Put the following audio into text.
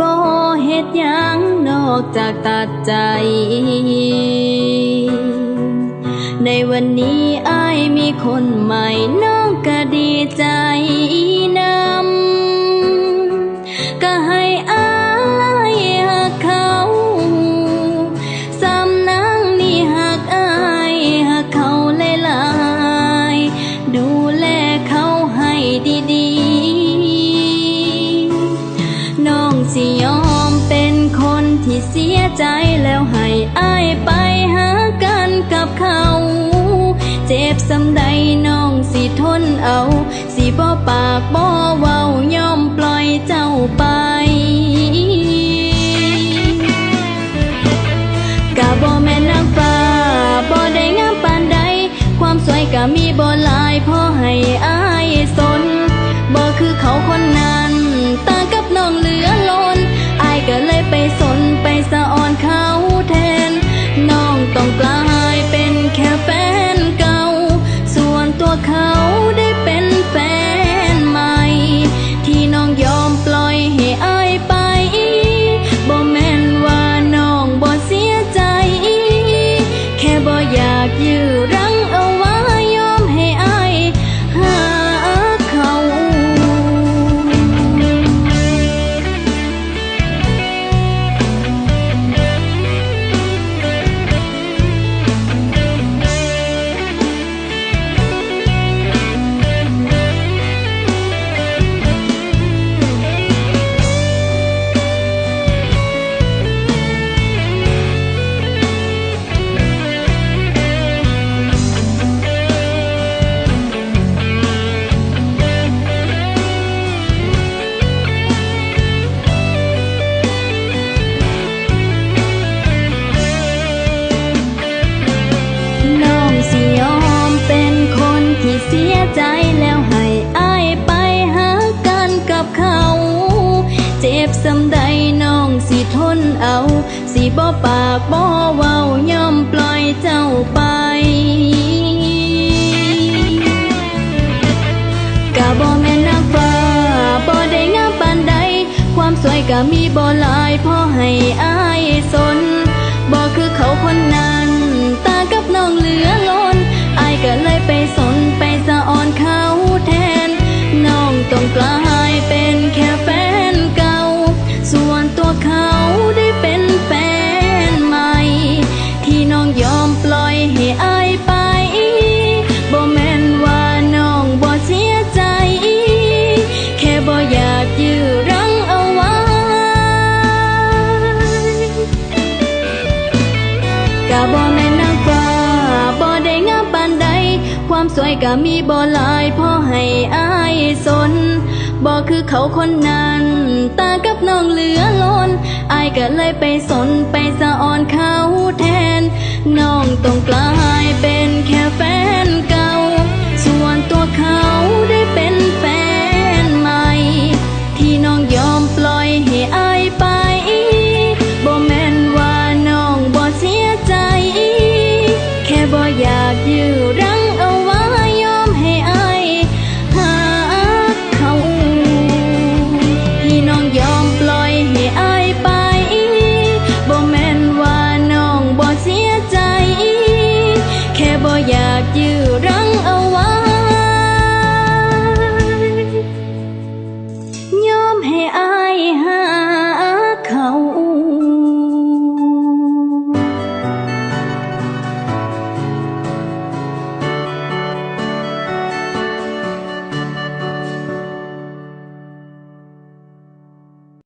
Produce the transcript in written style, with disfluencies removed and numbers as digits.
บ่เฮ็ดหยังนอกจากตัดใจในวันนี้อ้ายมีคนใหม่น้องก็ดีใจนำก็ให้อ้ายหักเขาสำนางนี่หักอ้ายหักเขาหลายๆดูแลเขาให้ดีๆน้องสิยอมเป็นคนที่เสียใจแล้วให้อ้ายไปหากันกับเขาเจ็บสำใดน้องสิทนเอาสิบ่ปากบ่เว้ายอมปล่อยเจ้าไปกะบ่แม่นนางฟ้าบ่ได้งามปานใดความสวยก็มีบ่หลายพอให้อ้ายสนบ่คือเขาคนนั้นต่างกับน้องเหลือล้นอ้ายก็เลยไปสนไปสะอ่อนเขาแทนน้องต้องกลายเป็นแค่แฟนเก่าส่วนตัวเขาได้เป็นแฟนใหม่ที่น้องยอมปล่อยให้อ้ายไปบ่แม่นว่าน้องบ่เสียใจแค่บ่อยากยื้อรั้งเอาไว้ยอมให้อ้ายหาเขาเสียใจแล้วให้อ้ายไปหากันกับเขาเจ็บสำใดน้องสิทนเอาสิบ่ปากบ่เว้ายอมปล่อยเจ้าไปกะบ่แม่นนางฟ้าบ่ได้งามปานใดความสวยก็มีบ่หลายพอให้อ้ายสนบ่คือเขาคนนั้นต่างกับน้องเหลือล้นอ้ายก็เลยไปสนไปสะอ่อนเขาแทนน้องต้องกลายเป็นแค่แฟนเก่าส่วนตัวเขาได้เป็นแฟนใหม่ที่น้องยอมปล่อยให้อ้ายไปบ่แม่นว่าน้องบ่เสียใจแค่บ่อยากยื้อรั้งเอาไว้กะบ่แม่นนางฟ้าบ่ได้งามปานใดความสวยก็มีบ่หลายพอให้อ้ายสนบ่คือเขาคนนั้นต่างกับน้องเหลือล้นอ้ายก็เลยไปสนไปสะอ่อนเขาแทนน้องต้องกลายเป็นแค่แฟนเก่า